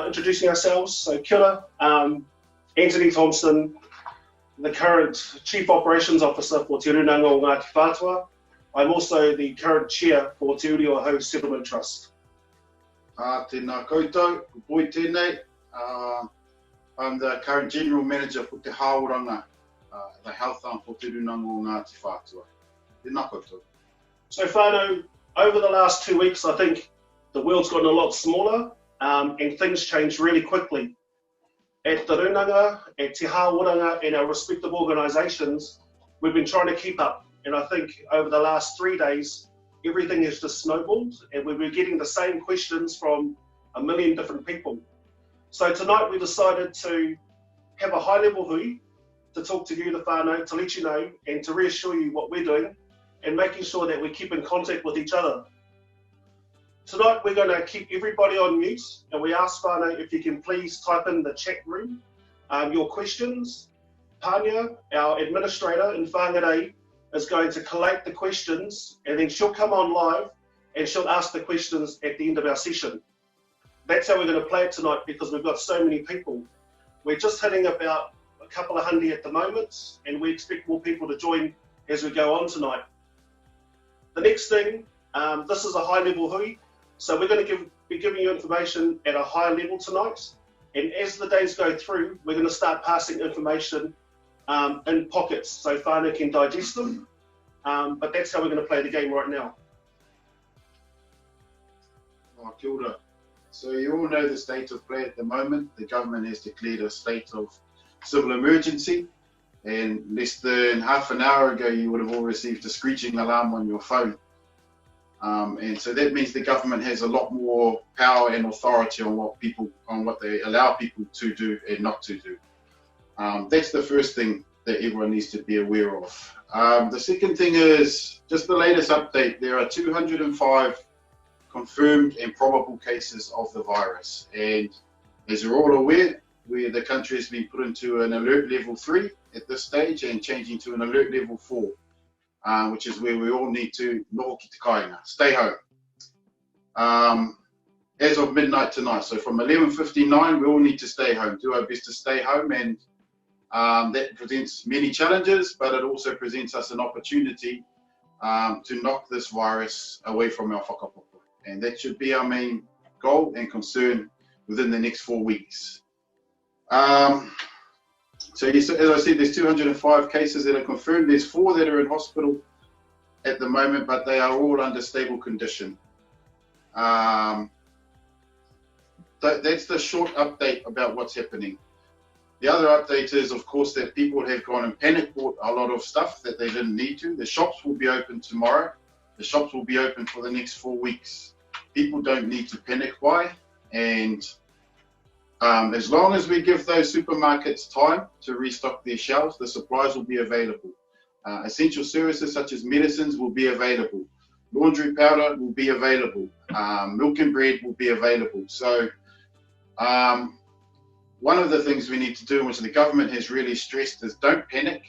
introducing ourselves. So kia ora, Antony Thompson, the current Chief Operations Officer for Te Rūnanga o Ngāti Whātua. I'm also the current Chair for Te Uri o Hau Settlement Trust. Tēnā koutou, poi tēnei. I'm the current General Manager for Te Hā Oranga, the health arm for Te Rūnanga o Ngāti Whātua. Tēnā koutou. So whānau, over the last 2 weeks, I think the world's gotten a lot smaller and things change really quickly. At the Rūnanga, at Te Hā Oranga, and our respective organisations, we've been trying to keep up. And I think over the last 3 days, everything has just snowballed and we've been getting the same questions from a million different people. So tonight we decided to have a high-level hui to talk to you, the whānau, to let you know and to reassure you what we're doing and making sure that we keep in contact with each other. Tonight we're going to keep everybody on mute and we ask whānau if you can please type in the chat room your questions. Pania, our administrator in Whangarei, is going to collate the questions and then she'll come on live and she'll ask the questions at the end of our session. That's how we're going to play it tonight because we've got so many people. We're just hitting about a couple of hundred at the moment and we expect more people to join as we go on tonight. The next thing, this is a high level hui, so we're going to be giving you information at a high level tonight, and as the days go through we're going to start passing information in pockets so whānau can digest them, but that's how we're going to play the game right now. Kia ora. So you all know the state of play at the moment. The government has declared a state of civil emergency, and less than half an hour ago you would have all received a screeching alarm on your phone. And so that means the government has a lot more power and authority on what they allow people to do and not to do. That's the first thing that everyone needs to be aware of. The second thing is just the latest update. There are 205 confirmed and probable cases of the virus, and as you're all aware, the country has been put into an alert level 3 at this stage and changing to an alert level 4, which is where we all need to noho ki te kāinga, stay home. As of midnight tonight, so from 11:59, we all need to stay home, do our best to stay home, and that presents many challenges, but it also presents us an opportunity to knock this virus away from our whakapapa. And that should be our main goal and concern within the next 4 weeks. So yes, as I said, there's 205 cases that are confirmed. There's 4 that are in hospital at the moment, but they are all under stable condition. That's the short update about what's happening. The other update is, of course, that people have gone and panic bought a lot of stuff that they didn't need to. The shops will be open tomorrow. The shops will be open for the next 4 weeks. People don't need to panic buy, and as long as we give those supermarkets time to restock their shelves, the supplies will be available. Essential services such as medicines will be available. Laundry powder will be available. Milk and bread will be available. So one of the things we need to do, which the government has really stressed, is don't panic,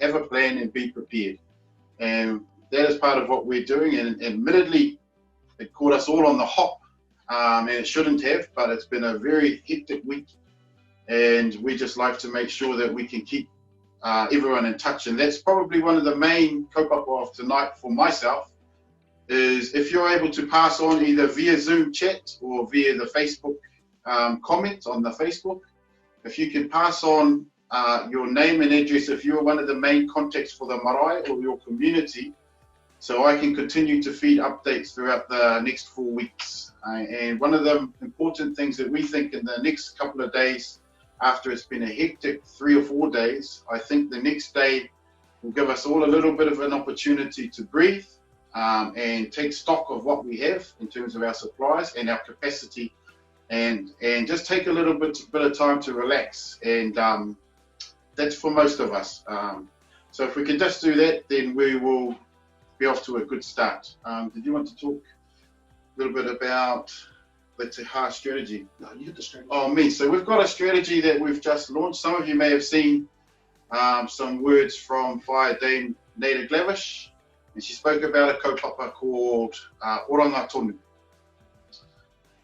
have a plan and be prepared. And that is part of what we're doing, and admittedly it caught us all on the hop, and it shouldn't have, but it's been a very hectic week, and we just like to make sure that we can keep everyone in touch. And that's probably one of the main kaupapa of tonight for myself, is if you're able to pass on either via Zoom chat or via the Facebook comment on the Facebook, if you can pass on your name and address if you're one of the main contacts for the marae or your community, so I can continue to feed updates throughout the next 4 weeks. And one of the important things that we think in the next couple of days, after it's been a hectic 3 or 4 days, I think the next day will give us all a little bit of an opportunity to breathe and take stock of what we have in terms of our supplies and our capacity, and just take a little bit of time to relax. And that's for most of us. So if we can just do that, then we will be off to a good start. Did you want to talk a little bit about the Te Hā strategy? No, you hit the strategy. Oh, me. So we've got a strategy that we've just launched. Some of you may have seen some words from Fire Dame Nada Glavish, and she spoke about a kaupapa called Oranga Tonu.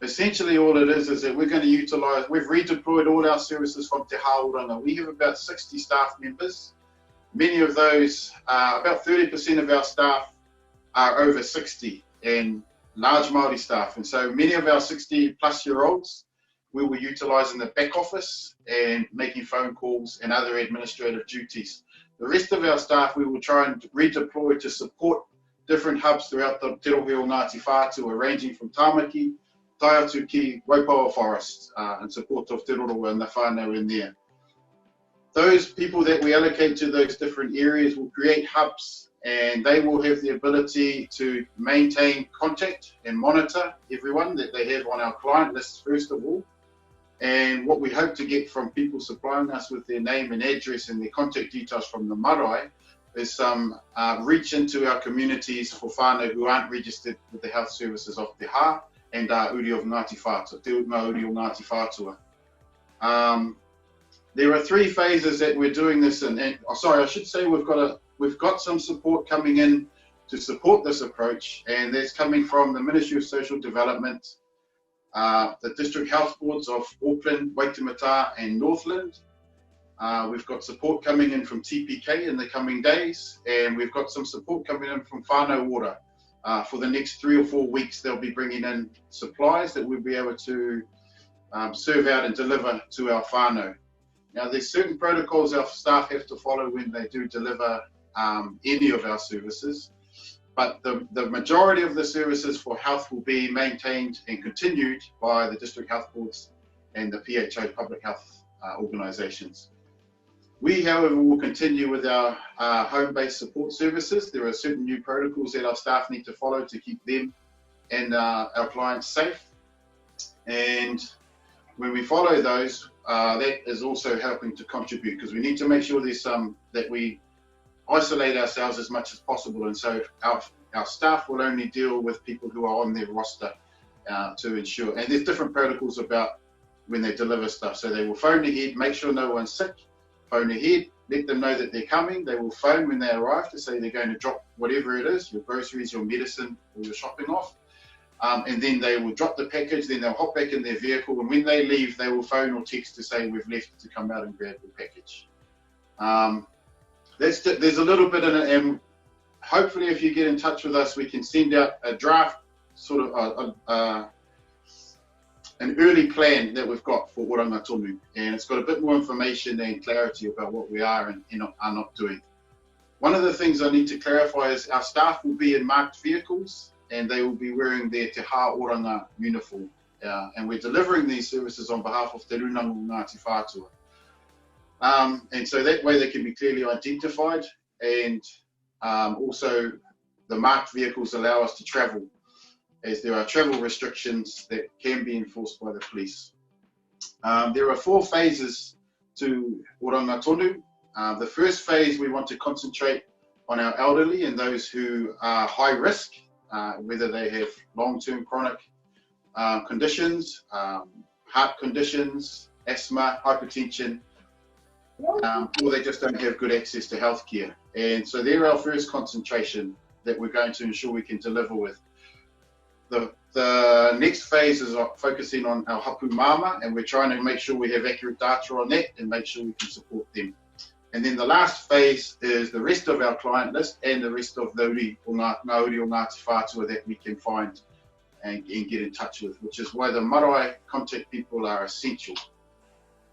essentially all it is that we're going to utilise, we've redeployed all our services from Te Hā Oranga. We have about 60 staff members. Many of those, about 30% of our staff are over 60 and large Māori staff. And so many of our 60-plus-year-olds we will utilise in the back office and making phone calls and other administrative duties. The rest of our staff we will try and redeploy to support different hubs throughout the Te Rohe o Ngāti Whātua, ranging from Tāmaki, Taiatuki, Waipawa Forest, in support of Te Roro and the whānau in there. Those people that we allocate to those different areas will create hubs, and they will have the ability to maintain contact and monitor everyone that they have on our client lists first of all. And what we hope to get from people supplying us with their name and address and their contact details from the marae is some reach into our communities for whānau who aren't registered with the health services of Te Hā and Uri of Ngāti Whātua, Te Unga Uri o Ngāti Whātua. There are 3 phases that we're doing this in. And, sorry, I should say we've got some support coming in to support this approach, and that's coming from the Ministry of Social Development, the District Health Boards of Auckland, Waitemata and Northland. We've got support coming in from TPK in the coming days, and we've got some support coming in from whānau ora. For the next 3 or 4 weeks, they'll be bringing in supplies that we'll be able to serve out and deliver to our whānau. Now, there's certain protocols our staff have to follow when they do deliver any of our services, but the majority of the services for health will be maintained and continued by the District Health Boards and the PHO public health organisations. We, however, will continue with our home-based support services. There are certain new protocols that our staff need to follow to keep them and our clients safe. And when we follow those, that is also helping to contribute, because we need to make sure there's that we isolate ourselves as much as possible. And so our staff will only deal with people who are on their roster to ensure. And there's different protocols about when they deliver stuff. So they will phone ahead, make sure no one's sick, phone ahead, let them know that they're coming. They will phone when they arrive to say they're going to drop whatever it is, your groceries, your medicine, or your shopping off. And then they will drop the package, then they'll hop back in their vehicle, and when they leave, they will phone or text to say we've left to come out and grab the package. There's a little bit in it, and hopefully if you get in touch with us, we can send out a draft, sort of an early plan that we've got for Oranga Tonu, and it's got a bit more information and clarity about what we are and are not doing. One of the things I need to clarify is our staff will be in marked vehicles, and they will be wearing their Te Hā Oranga uniform. And we're delivering these services on behalf of Te Rūnanga o Ngāti Whātua. And so that way they can be clearly identified, and also the marked vehicles allow us to travel, as there are travel restrictions that can be enforced by the police. There are 4 phases to Oranga Tonu. The first phase, we want to concentrate on our elderly and those who are high risk, whether they have long-term chronic conditions, heart conditions, asthma, hypertension, or they just don't have good access to healthcare. And so they're our first concentration that we're going to ensure we can deliver with. The next phase is focusing on our hapu mama, and we're trying to make sure we have accurate data on that and make sure we can support them. And then the last phase is the rest of our client list and the rest of the Uri o Ngāti Whātua that we can find and get in touch with, which is why the marae contact people are essential.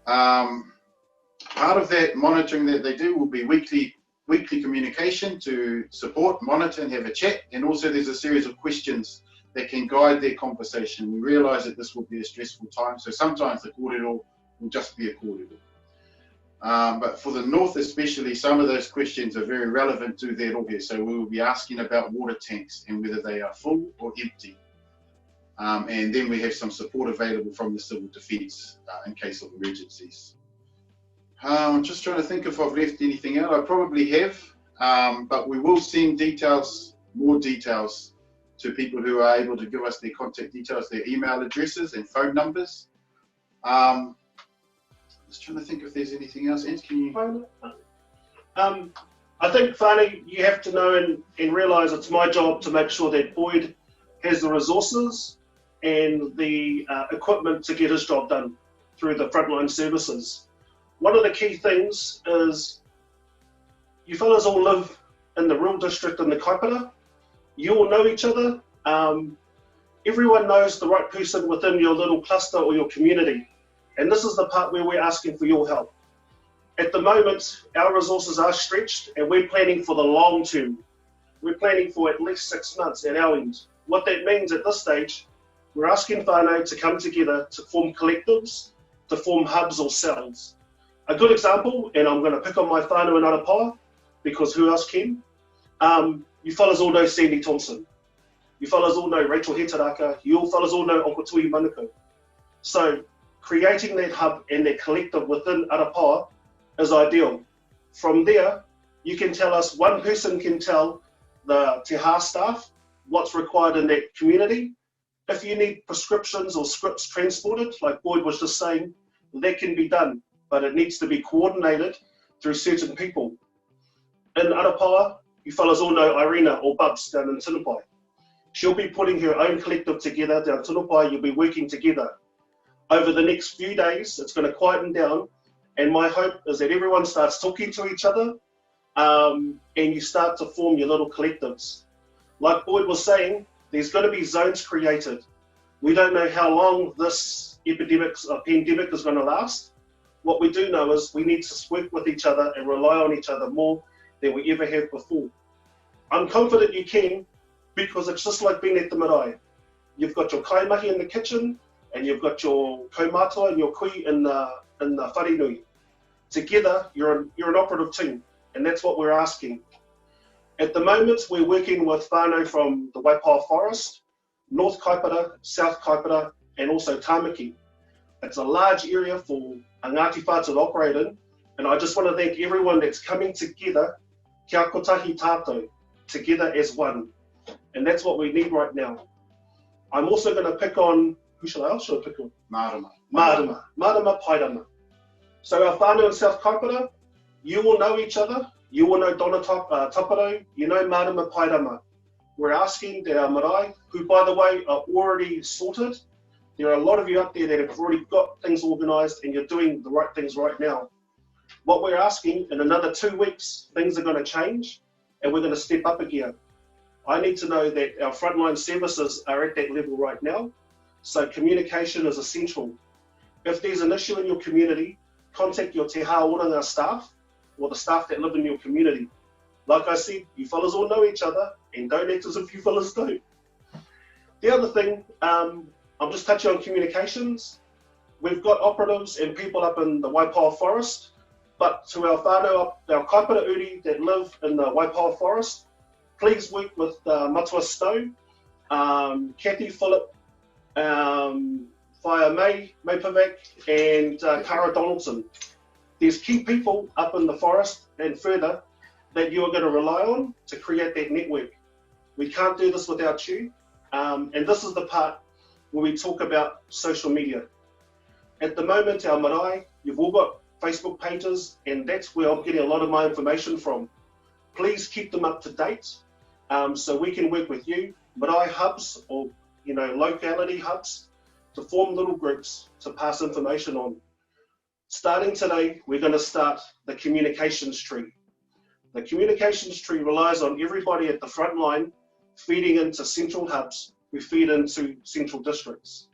Part of that monitoring that they do will be weekly communication to support, monitor and have a chat, and also there's a series of questions that can guide their conversation. We realise that this will be a stressful time, so sometimes the kōrero will just be a kōrero. But for the north especially, some of those questions are very relevant to their rohe, so we will be asking about water tanks and whether they are full or empty. And then we have some support available from the Civil Defence in case of emergencies. I'm just trying to think if I've left anything out. I probably have, but we will send details, more details, to people who are able to give us their contact details, their email addresses and phone numbers. Just trying to think if there's anything else. Ant, can you? I think, Whānau, you have to know and realise it's my job to make sure that Boyd has the resources and the equipment to get his job done through the frontline services. One of the key things is you fellas all live in the rural district in the kaipara. You all know each other. Everyone knows the right person within your little cluster or your community. And this is the part where we're asking for your help. At the moment, our resources are stretched and we're planning for the long term. We're planning for at least 6 months at our end. What that means at this stage, we're asking whānau to come together to form collectives, to form hubs or cells. A good example, and I'm going to pick on my whānau in Arapawa, because who else can? You fellas all know Sandy Thompson. You fellas all know Rachel Hetaraka. You fellas all know Uncle Tui Manukau. So creating that hub and that collective within Arapawa is ideal. From there, you can tell us, one person can tell the Te Hā staff what's required in that community. If you need prescriptions or scripts transported, like Boyd was just saying, that can be done, but it needs to be coordinated through certain people. In Arapawa, you fellas all know Irina or Bubs down in Tinupai. She'll be putting her own collective together down Tinupai. You'll be working together. Over the next few days, it's going to quieten down, and my hope is that everyone starts talking to each other, and you start to form your little collectives. Like Boyd was saying, there's going to be zones created. We don't know how long this pandemic is going to last. What we do know is we need to work with each other and rely on each other more than we ever have before. I'm confident you can, because it's just like being at the marae. You've got your kaimahi in the kitchen, and you've got your kaumātua and your kui in the wharenui. Together, you're an operative team, and that's what we're asking. At the moment, we're working with whānau from the Waipawa Forest, North Kaipara, South Kaipara, and also Tāmaki. It's a large area for a Ngāti Whātua to operate in, and I just want to thank everyone that's coming together, kia kotahi tātou, together as one. And that's what we need right now. I'm also going to pick on, who shall I pick on? Marama. Marama Pairama. So our whānau in South Kaipara, you will know each other. You will know Donna Taparo, you know Marama Pairama. We're asking that our marae, who by the way are already sorted, there are a lot of you out there that have already got things organised and you're doing the right things right now. What we're asking, in another 2 weeks, things are going to change and we're going to step up again. I need to know that our frontline services are at that level right now, so communication is essential. If there's an issue in your community, contact your Te Hā Oranga staff or the staff that live in your community. Like I said, you fellas all know each other, and don't act as if you fellas don't. The other thing, I'm just touching on communications. We've got operatives and people up in the Waipawa Forest, but to our whānau, our kaipara uri that live in the Waipawa Forest, please work with Matua Stowe, Kathy Phillip, Whaia May Pavak, and Cara Donaldson. There's key people up in the forest and further that you are going to rely on to create that network. We can't do this without you. And this is the part where we talk about social media. At the moment, our marae, you've all got Facebook pages, and that's where I'm getting a lot of my information from. Please keep them up to date so we can work with you, marae hubs or locality hubs, to form little groups to pass information on. Starting today, we're going to start the communications tree. The communications tree relies on everybody at the front line feeding into central hubs who feed into central districts.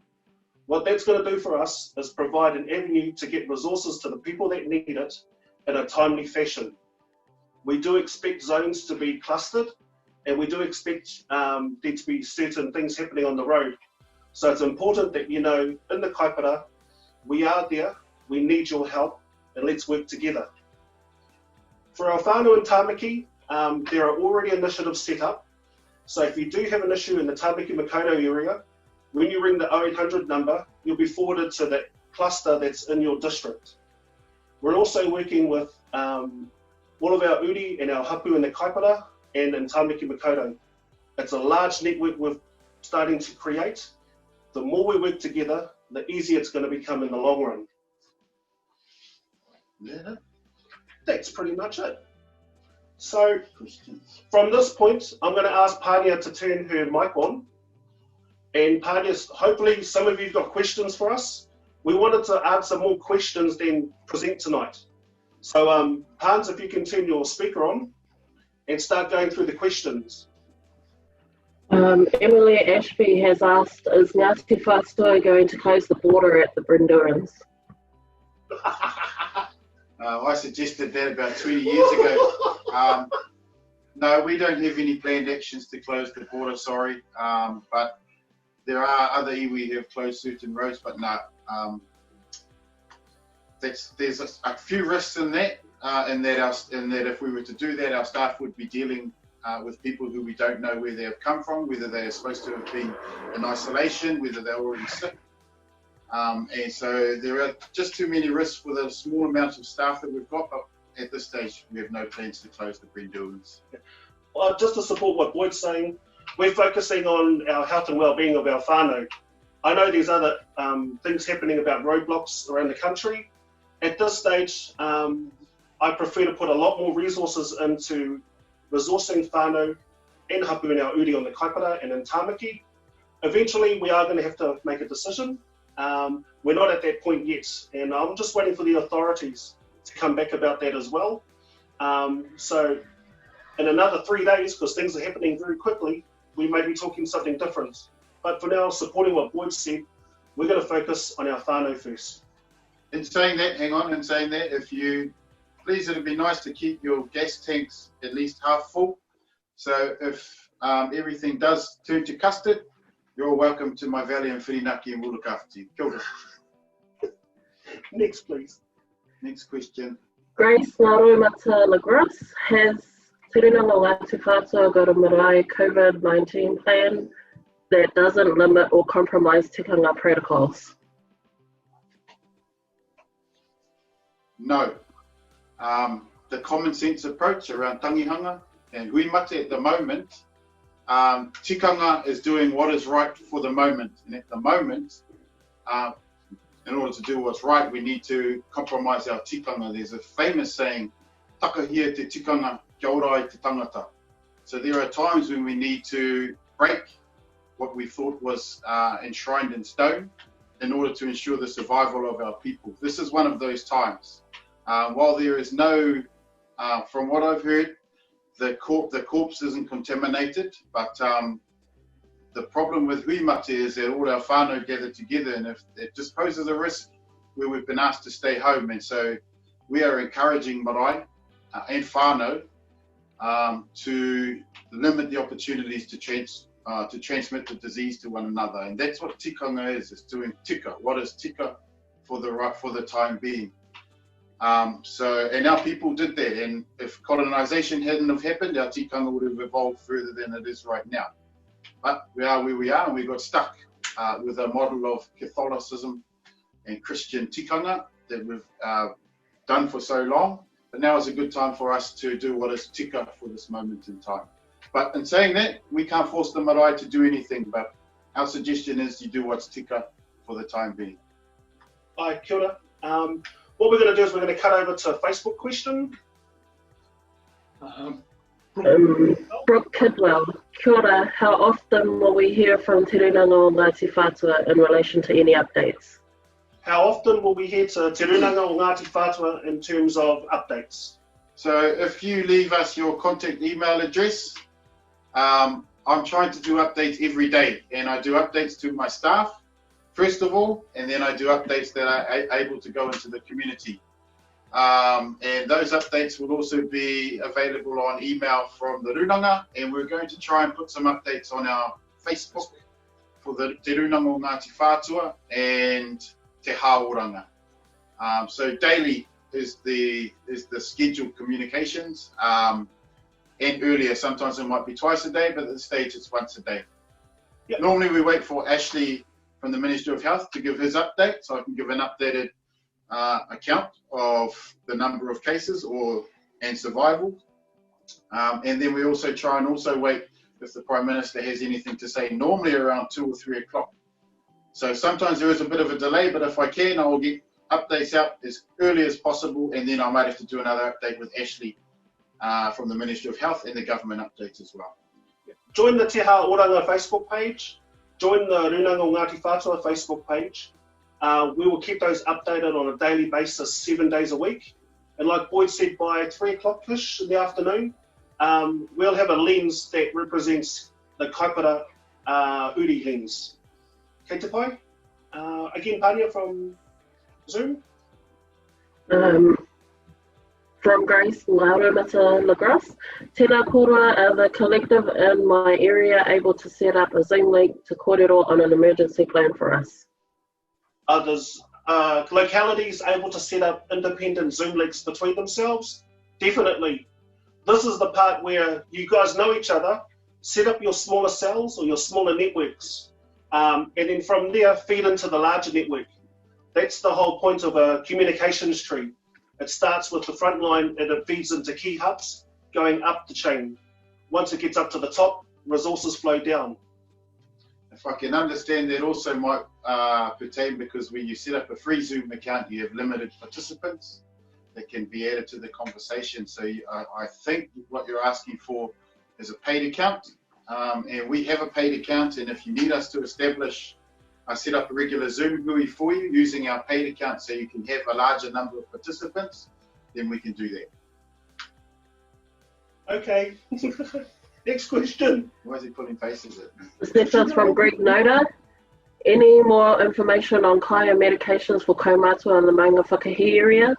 What that's going to do for us is provide an avenue to get resources to the people that need it in a timely fashion. We do expect zones to be clustered, and we do expect there to be certain things happening on the road. So it's important that you know, in the kaipara, we are there, we need your help, and let's work together. For our whānau in Tāmaki, there are already initiatives set up. So if you do have an issue in the Tāmaki Makaurau area, when you ring the 0800 number, you'll be forwarded to that cluster that's in your district. We're also working with all of our uri and our hapu in the kaipara and in Tāmaki Makaurau. It's a large network we're starting to create. The more we work together, the easier it's going to become in the long run. Yeah. That's pretty much it. So from this point, I'm going to ask Pania to turn her mic on, And Pānias, hopefully some of you have got questions for us. We wanted to answer more questions than present tonight. So Pāns, if you can turn your speaker on and start going through the questions. Emily Ashby has asked, is Ngāti Whātua going to close the border at the Brindurans? I suggested that about 20 years ago. No, we don't have any planned actions to close the border, sorry. But there are other iwi who have closed certain roads, but no. There's a few risks in that, in that if we were to do that, our staff would be dealing with people who we don't know where they have come from, whether they are supposed to have been in isolation, whether they're already sick. And so there are just too many risks for the small amount of staff that we've got, but at this stage we have no plans to close the Brindurans. Well, just to support what Boyd's saying, we're focusing on our health and well-being of our whānau. I know there's other things happening about roadblocks around the country. At this stage, I prefer to put a lot more resources into resourcing whānau and hapu in our uri on the kaipara and in Tāmaki. Eventually, we are going to have to make a decision. We're not at that point yet, and I'm just waiting for the authorities to come back about that as well. So in another 3 days, because things are happening very quickly, we may be talking something different. But for now, supporting what Boyd said, we're going to focus on our whānau first. In saying that, if you please, it'd be nice to keep your gas tanks at least half full. So if everything does turn to custard, you're welcome to my valley and Whirinaki, and we'll look after you. Kia ora. Next, please. Next question. Grace Narumata Lagros, has Te Rūnanga o Ngāti Whātua got a marae COVID-19 plan that doesn't limit or compromise tikanga protocols? No. The common sense approach around tangihanga and huimate at the moment, tikanga is doing what is right for the moment. And at the moment, in order to do what's right, we need to compromise our tikanga. There's a famous saying, takahia te tikanga, kia ora i te tangata. So there are times when we need to break what we thought was enshrined in stone in order to ensure the survival of our people. This is one of those times. While there is no, from what I've heard, the corpse isn't contaminated, but the problem with huimate is that all our whānau gather together, and if it just poses a risk where we've been asked to stay home. And so we are encouraging marae and whānau to limit the opportunities to transmit the disease to one another. And that's what tikanga is. It's doing tika. What is tika for the time being? And our people did that, and if colonisation hadn't have happened, our tikanga would have evolved further than it is right now. But we are where we are, and we got stuck with a model of Catholicism and Christian tikanga that we've done for so long. But now is a good time for us to do what is tika for this moment in time. But in saying that, we can't force the marae to do anything, but our suggestion is you do what's tika for the time being. Hi, kia ora. What we're going to do is we're going to cut over to a Facebook question. Brooke Kidwell, kia ora, how often will we hear from Te Rūnanga o Ngāti Whātua in relation to any updates? How often will we hear to Te Rūnanga o Ngāti Whātua in terms of updates? So if you leave us your contact email address, I'm trying to do updates every day, and I do updates to my staff first of all, and then I do updates that are able to go into the community. And those updates will also be available on email from the Rūnanga, and we're going to try and put some updates on our Facebook for the Te Rūnanga o Ngāti Whātua and Te Hā Oranga. So daily is the scheduled communications, and earlier, sometimes it might be twice a day, but at this stage it's once a day. Yep. Normally we wait for Ashley from the Ministry of Health to give his update, so I can give an updated account of the number of cases and survival. And then we also try and also wait if the Prime Minister has anything to say, normally around 2 or 3 o'clock. So sometimes there is a bit of a delay, but if I can, I will get updates out as early as possible, and then I might have to do another update with Ashley from the Ministry of Health and the government updates as well. Join the Te Hā Oranga Facebook page. join the Rūnanga o Ngāti Whātua Facebook page. We will keep those updated on a daily basis, 7 days a week. And like Boyd said, by 3 o'clock-ish in the afternoon, we'll have a lens that represents the kaipara uri lens. Kei te pai? Again, Pania from Zoom. From Grace Ngāti Whātua, tēnā kōrua, are the collective in my area able to set up a Zoom link to kōrero on an emergency plan for us? Others, localities able to set up independent Zoom links between themselves? Definitely. This is the part where you guys know each other, set up your smaller cells or your smaller networks, and then from there feed into the larger network. That's the whole point of a communications tree. It starts with the front line and it feeds into key hubs going up the chain. Once it gets up to the top, resources flow down. If I can understand, that also might pertain because when you set up a free Zoom account, you have limited participants that can be added to the conversation. So I think what you're asking for is a paid account, and we have a paid account. And if you need us to set up a regular Zoom GUI for you using our paid account so you can have a larger number of participants, then we can do that. Okay. Next question. Why is he putting faces at me? This next one's from Greg Noda. Any more information on kai and medications for kaumātua in the Maunga Whakahi area?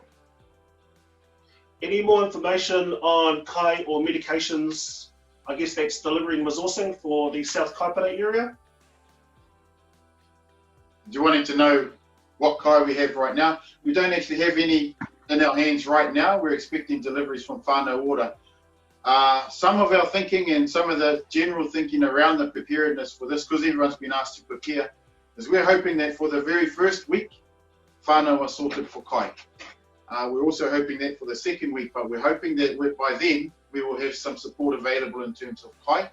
Any more information on kai or medications? I guess that's delivery and resourcing for the South Kaipara area. Do you want to know what kai we have right now? We don't actually have any in our hands right now. We're expecting deliveries from whānau ora. Some of our thinking and some of the general thinking around the preparedness for this, because everyone's been asked to prepare, is we're hoping that for the very first week, whānau are sorted for kai. We're also hoping that for the second week, but we're hoping that by then we will have some support available in terms of kai.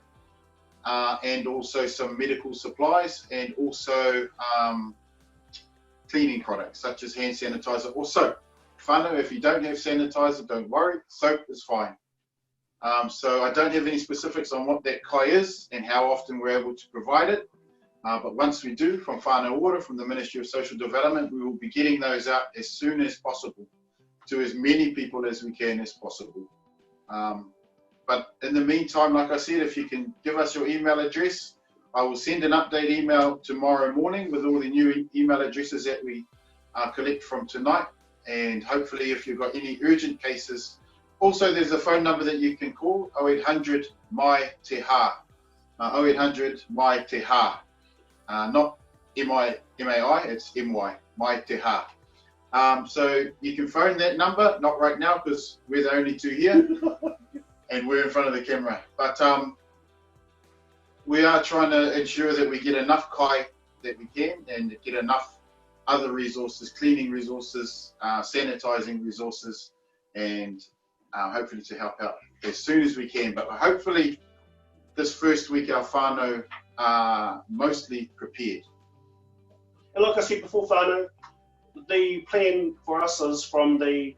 And also some medical supplies and also cleaning products such as hand sanitizer or soap. Whānau, if you don't have sanitizer, don't worry, soap is fine. So I don't have any specifics on what that kai is and how often we're able to provide it. But once we do, from whānau ora, from the Ministry of Social Development, we will be getting those out as soon as possible to as many people as we can as possible. But in the meantime, like I said, if you can give us your email address, I will send an update email tomorrow morning with all the new email addresses that we collect from tonight. And hopefully if you've got any urgent cases, also there's a phone number that you can call, 0800 MAI Te Hā, 0800 MAI Te Hā, not M-I-M-A-I, it's M-Y, MAI Te Hā. So you can phone that number, not right now because we're the only two here. And we're in front of the camera, but we are trying to ensure that we get enough kai that we can and get enough other resources, cleaning resources, sanitizing resources, and hopefully to help out as soon as we can. But hopefully this first week our whānau are mostly prepared. And like I said before, whānau, the plan for us is from the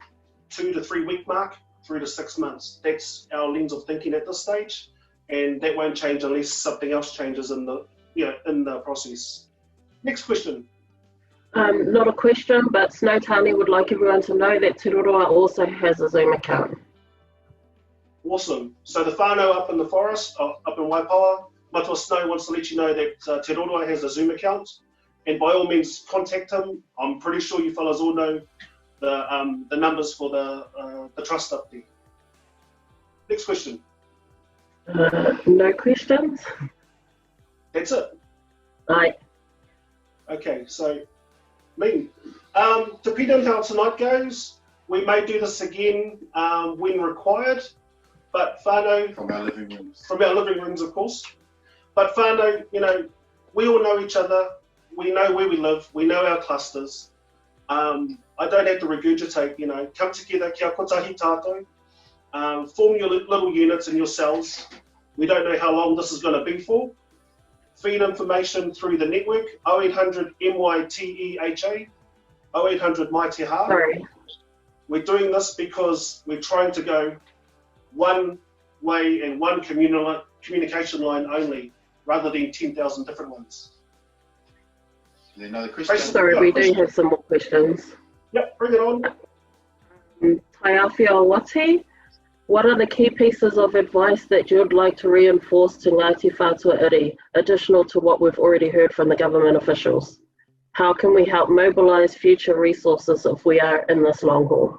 2 to 3 week mark, 3 to 6 months. That's our lens of thinking at this stage, and that won't change unless something else changes in the process. Next question. Not a question, but Snow Tani would like everyone to know that Te Roroa also has a Zoom account. Awesome. So the whānau up in the forest, up in Waipawa, Matua Snow wants to let you know that Te Roroa has a Zoom account, and by all means contact him. I'm pretty sure you fellas all know the numbers for the trust up there. Next question. No questions. That's it. Aye. Okay, so depending on how tonight goes, we may do this again when required. But whānau, From our living rooms. From our living rooms, of course. But whānau, we all know each other. We know where we live. We know our clusters. I don't have to regurgitate, come together, kia kotahi tātou, form your little units and your cells. We don't know how long this is going to be for. Feed information through the network, 0800 MYTEHA, 0800 MAI Te Hā. Sorry. We're doing this because we're trying to go one way and one communication line only, rather than 10,000 different ones. there another question? Sorry, we do have some more questions. Yep, bring it on. Taiawhia Wati, what are the key pieces of advice that you'd like to reinforce to Ngāti Whātua iri, additional to what we've already heard from the government officials? How can we help mobilise future resources if we are in this long haul?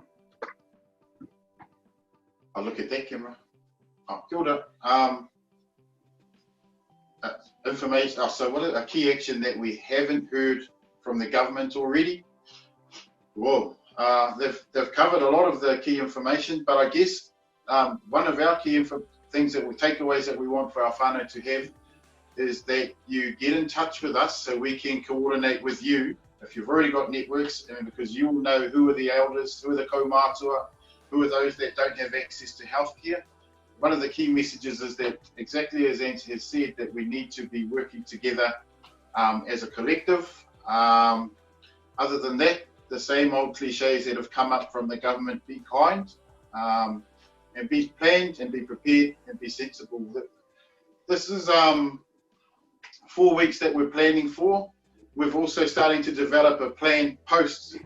I'll look at that camera. Oh, kia ora. Information. So what a key action that we haven't heard from the government already? Whoa. They've covered a lot of the key information, but I guess one of our key things that we takeaways that we want for our whānau to have is that you get in touch with us so we can coordinate with you if you've already got networks, and because you'll know who are the elders, who are the kaumātua, who are those that don't have access to healthcare. One of the key messages is that, exactly as Antony has said, that we need to be working together as a collective. Other than that, the same old cliches that have come up from the government: be kind, and be planned, and be prepared, and be sensible. This is 4 weeks that we're planning for. We're also starting to develop a plan post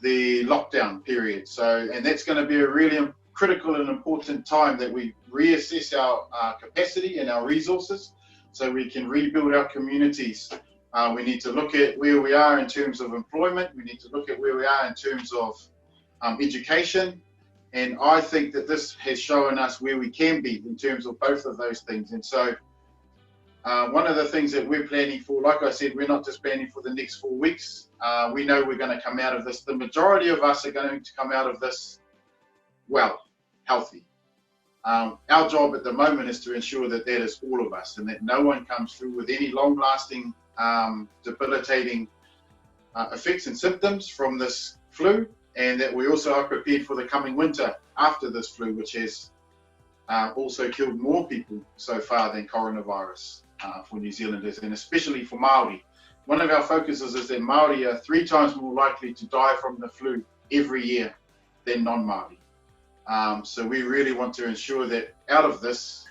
the lockdown period. And that's going to be a really critical and important time that we reassess our capacity and our resources so we can rebuild our communities. We need to look at where we are in terms of employment. We need to look at where we are in terms of education. And I think that this has shown us where we can be in terms of both of those things. And so one of the things that we're planning for, like I said, we're not just planning for the next 4 weeks. We know we're going to come out of this. The majority of us are going to come out of this well, healthy. Our job at the moment is to ensure that that is all of us, and that no one comes through with any long-lasting, debilitating effects and symptoms from this flu, and that we also are prepared for the coming winter after this flu, which has also killed more people so far than coronavirus for New Zealanders, and especially for Māori. One of our focuses is that Māori are 3 times more likely to die from the flu every year than non-Māori. So we really want to ensure that out of this,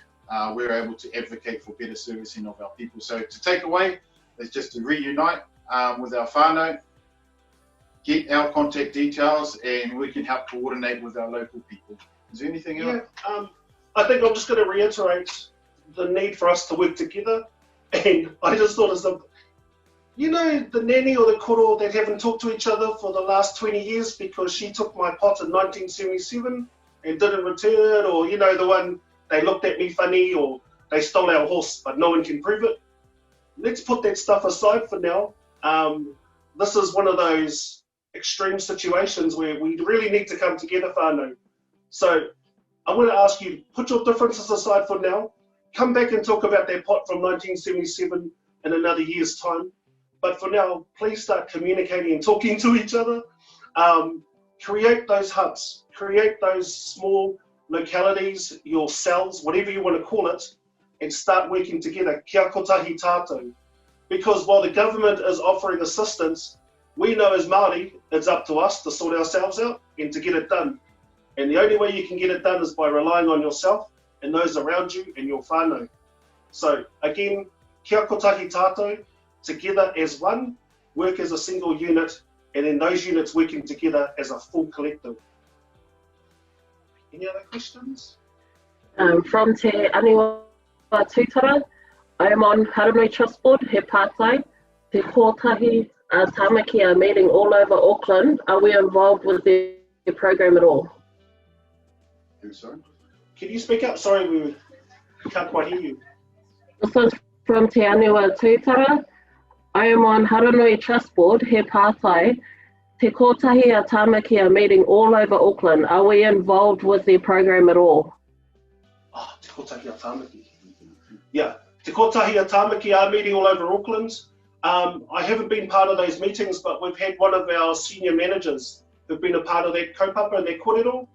we're able to advocate for better servicing of our people. So to take away is just to reunite with our whānau, get our contact details, and we can help coordinate with our local people. Is there anything else? Yeah, I think I'm just going to reiterate the need for us to work together. And I just thought of something. You know, the nanny or the koro that haven't talked to each other for the last 20 years because she took my pot in 1977 and didn't return it, or, you know, the one they looked at me funny, or they stole our horse but no one can prove it. Let's put that stuff aside for now. This is one of those extreme situations where we really need to come together, whānau. So I'm going to ask you, put your differences aside for now. Come back and talk about that pot from 1977 in another year's time. But for now, please start communicating and talking to each other. Create those hubs, create those small localities, your cells, whatever you want to call it, and start working together. Kia kotahi tātou. Because while the government is offering assistance, we know as Māori, it's up to us to sort ourselves out and to get it done. And the only way you can get it done is by relying on yourself and those around you and your whānau. So again, kia kotahi tātou, together as one, work as a single unit, and in those units working together as a full collective. Any other questions? From Te Aniwa Tūtara, I am on Haranui Trust Board, he pātai, te kotahi tāmaki meeting all over Auckland. Are we involved with the program at all? Sorry? Can you speak up? Sorry, we can't quite hear you. This is from Te Aniwa Tūtara. I am on Haranui Trust Board, he pātai, te kotahi tāmaki meeting all over Auckland. Are we involved with the program at all? Oh, te kotahi tāmaki. Yeah, te kotahi tāmaki meeting all over Auckland. I haven't been part of those meetings, but we've had one of our senior managers who've been a part of that kaupapa and that kōrero.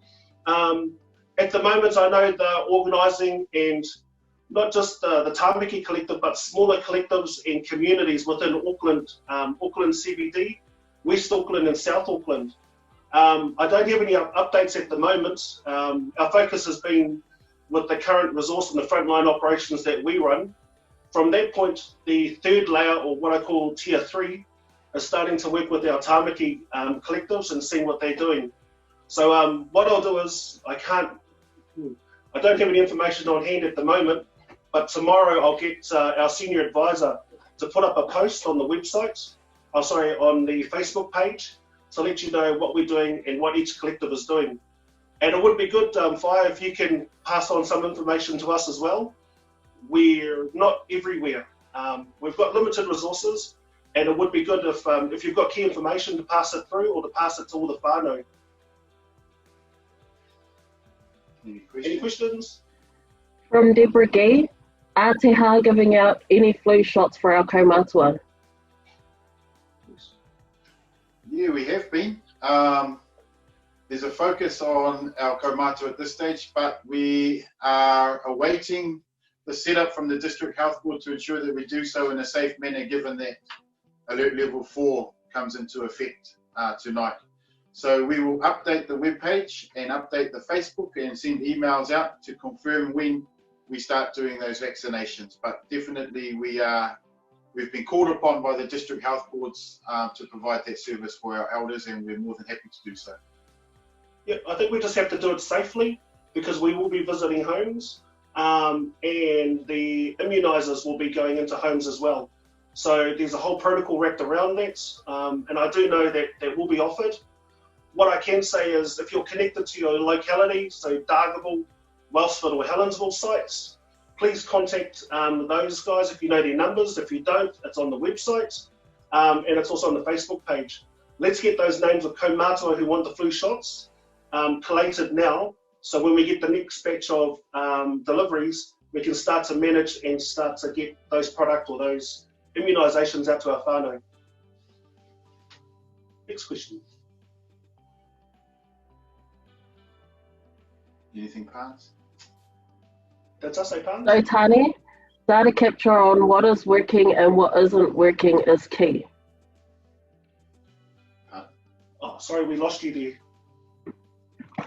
At the moment, I know they're organising, and not just the Tāmaki collective, but smaller collectives and communities within Auckland, Auckland CBD, West Auckland and South Auckland. I don't have any updates at the moment. Our focus has been with the current resource and the frontline operations that we run. From that point, the third layer, or what I call tier 3, is starting to work with our tāmaki collectives and seeing what they're doing. So what I'll do is, I don't have any information on hand at the moment, but tomorrow I'll get our senior advisor to put up a post on the website, on the Facebook page, to let you know what we're doing and what each collective is doing. And it would be good, Whaia, if you can pass on some information to us as well. We're not everywhere. We've got limited resources, and it would be good if you've got key information to pass it through or to pass it to all the whānau. Any questions? From Deborah Gee, are Te Hā giving out any flu shots for our kaumātua? Yeah, we have been. There's a focus on our kaumātua at this stage, but we are awaiting the setup from the District Health Board to ensure that we do so in a safe manner, given that Alert Level 4 comes into effect tonight. So we will update the webpage and update the Facebook and send emails out to confirm when we start doing those vaccinations. But definitely we've been called upon by the District Health Boards to provide that service for our elders, and we're more than happy to do so. Yeah, I think we just have to do it safely, because we will be visiting homes, and the immunisers will be going into homes as well. So there's a whole protocol wrapped around that, and I do know that that will be offered. What I can say is, if you're connected to your locality, so Dargaville, Wellsford or Helensville sites, please contact those guys if you know their numbers. If you don't, it's on the website, and it's also on the Facebook page. Let's get those names of kaumātua who want the flu shots collated now, so when we get the next batch of deliveries, we can start to manage and start to get those product or those immunisations out to our whānau. Next question. Anything, Pans? That's us, Pans? So Tani, data capture on what is working and what isn't working is key. Oh, sorry, we lost you there.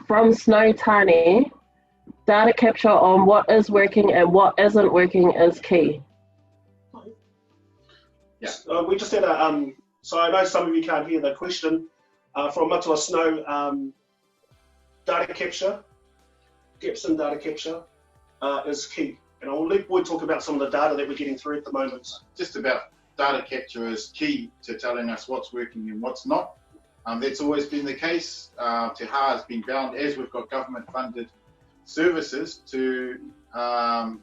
From Snow Tani, data capture on what is working and what isn't working is key. Yeah. We just had a, so I know some of you can't hear the question, from Matua Snow, data capture, gaps in data capture is key. And I'll let Boyd talk about some of the data that we're getting through at the moment. Just about data capture is key to telling us what's working and what's not. That's always been the case. Te Hā has been bound, as we've got government-funded services, to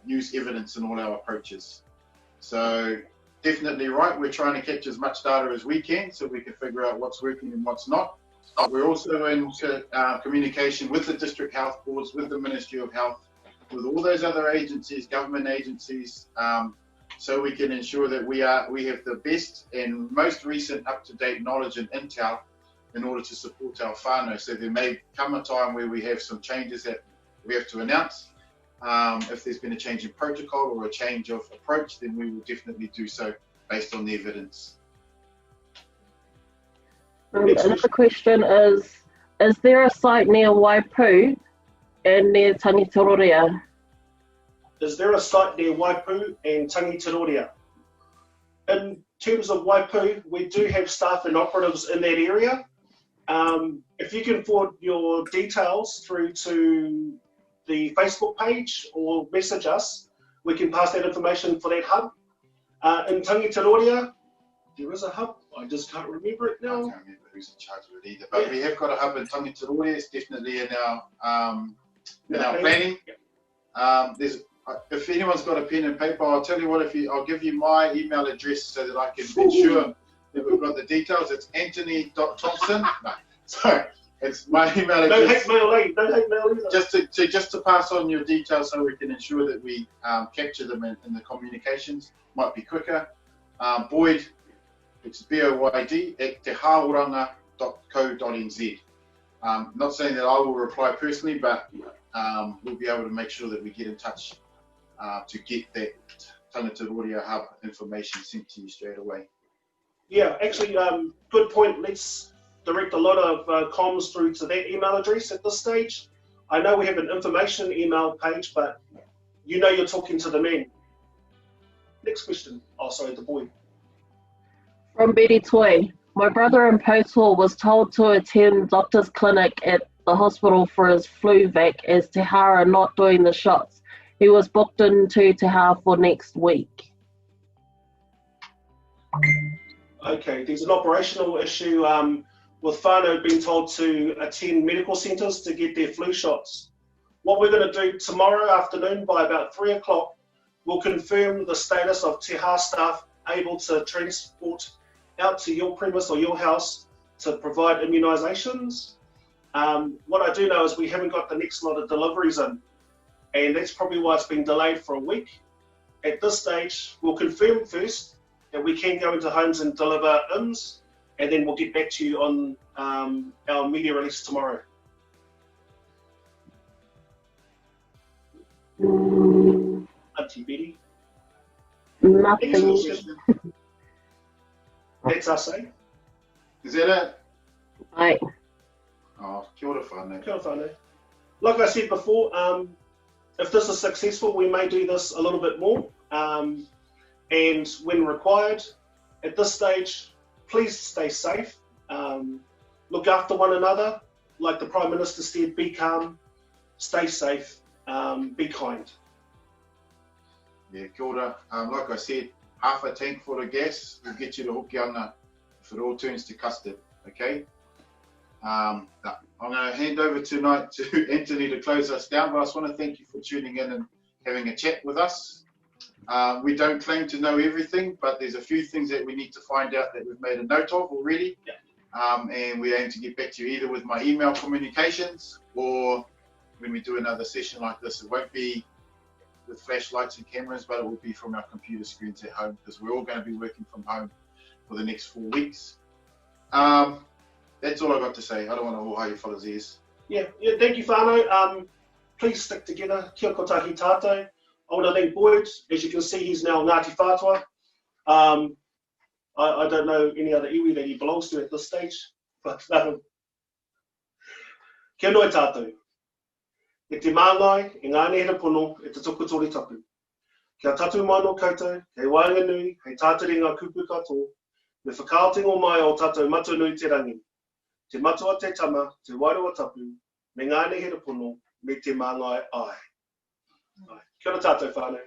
use evidence in all our approaches. So definitely right, we're trying to capture as much data as we can so we can figure out what's working and what's not. We're also in communication with the District Health Boards, with the Ministry of Health, with all those other agencies, government agencies, so we can ensure that we have the best and most recent up-to-date knowledge and intel in order to support our whānau. So there may come a time where we have some changes that we have to announce. If there's been a change in protocol or a change of approach, then we will definitely do so based on the evidence. Another question is there a site near Waipu and near Tangitirorea? Is there a site near Waipu and Tangitirorea? In terms of Waipu, we do have staff and operatives in that area. If you can forward your details through to the Facebook page or message us, we can pass that information for that hub. In Tangitirorea, there is a hub. I just can't remember it now. I can't remember who's in charge of it either. But yeah, we have got a hub in Tangitirorea. It's definitely in our planning. If anyone's got a pen and paper, I'll tell you what. I'll give you my email address so that I can ensure that we've got the details. It's Antony.Thompson. No, sorry, it's my email address. Don't hate mail either. Just to pass on your details so we can ensure that we capture them in the communications. Might be quicker. Boyd, it's BOYD at tehaoranga.co.nz. Not saying that I will reply personally, but we'll be able to make sure that we get in touch to get that Tangitirorea hub information sent to you straight away. Yeah, actually, good point. Let's direct a lot of comms through to that email address at this stage. I know we have an information email page, but you know you're talking to the men. Next question. Oh, sorry, the boy. From Betty Toy. My brother in Potor was told to attend doctor's clinic at the hospital for his flu vac as Te Hā are not doing the shots. He was booked into Te Hā for next week. Okay, there's an operational issue with whānau being told to attend medical centres to get their flu shots. What we're going to do tomorrow afternoon by about 3 o'clock, we'll confirm the status of Te Hā staff able to transport out to your premise or your house to provide immunisations. What I do know is we haven't got the next lot of deliveries in, and that's probably why it's been delayed for a week. At this stage, we'll confirm first that we can go into homes and deliver IMS, and then we'll get back to you on our media release tomorrow. Auntie Betty. Nothing. That's us, eh? Is that it? Right. Oh, kia ora whānau. Kia ora whānau. Like I said before, if this is successful, we may do this a little bit more. And when required, at this stage, please stay safe. Look after one another. Like the Prime Minister said, be calm, stay safe, be kind. Yeah, kia ora. Like I said, half a tank full of gas will get you to Hokianga if it all turns to custard, okay? I'm going to hand over tonight to Antony to close us down, but I just want to thank you for tuning in and having a chat with us. We don't claim to know everything, but there's a few things that we need to find out that we've made a note of already. Yeah. And we aim to get back to you either with my email communications or when we do another session like this. It won't be with flashlights and cameras, but it will be from our computer screens at home because we're all going to be working from home for the next 4 weeks. That's all I've got to say. I don't want to hold you fellas' ears. Yeah, thank you, whānau. Please stick together. Kia kotahi tātou. I want to thank Boyd. As you can see, he's now Ngāti Whātua. I don't know any other iwi that he belongs to at this stage, but kia noi tātou. E te māngai, e ngā nehera pono, e te tukutori tapu. Kia tatu mano koutou, kei wainga nui, hei tātere ngā kupu katoa, me whakaatingo mai o tātou matu nui te rangi. Te matua te tama, te wairua tapu, me ngā nehera pono, me te māngai ai. Kia ora tātou whānau.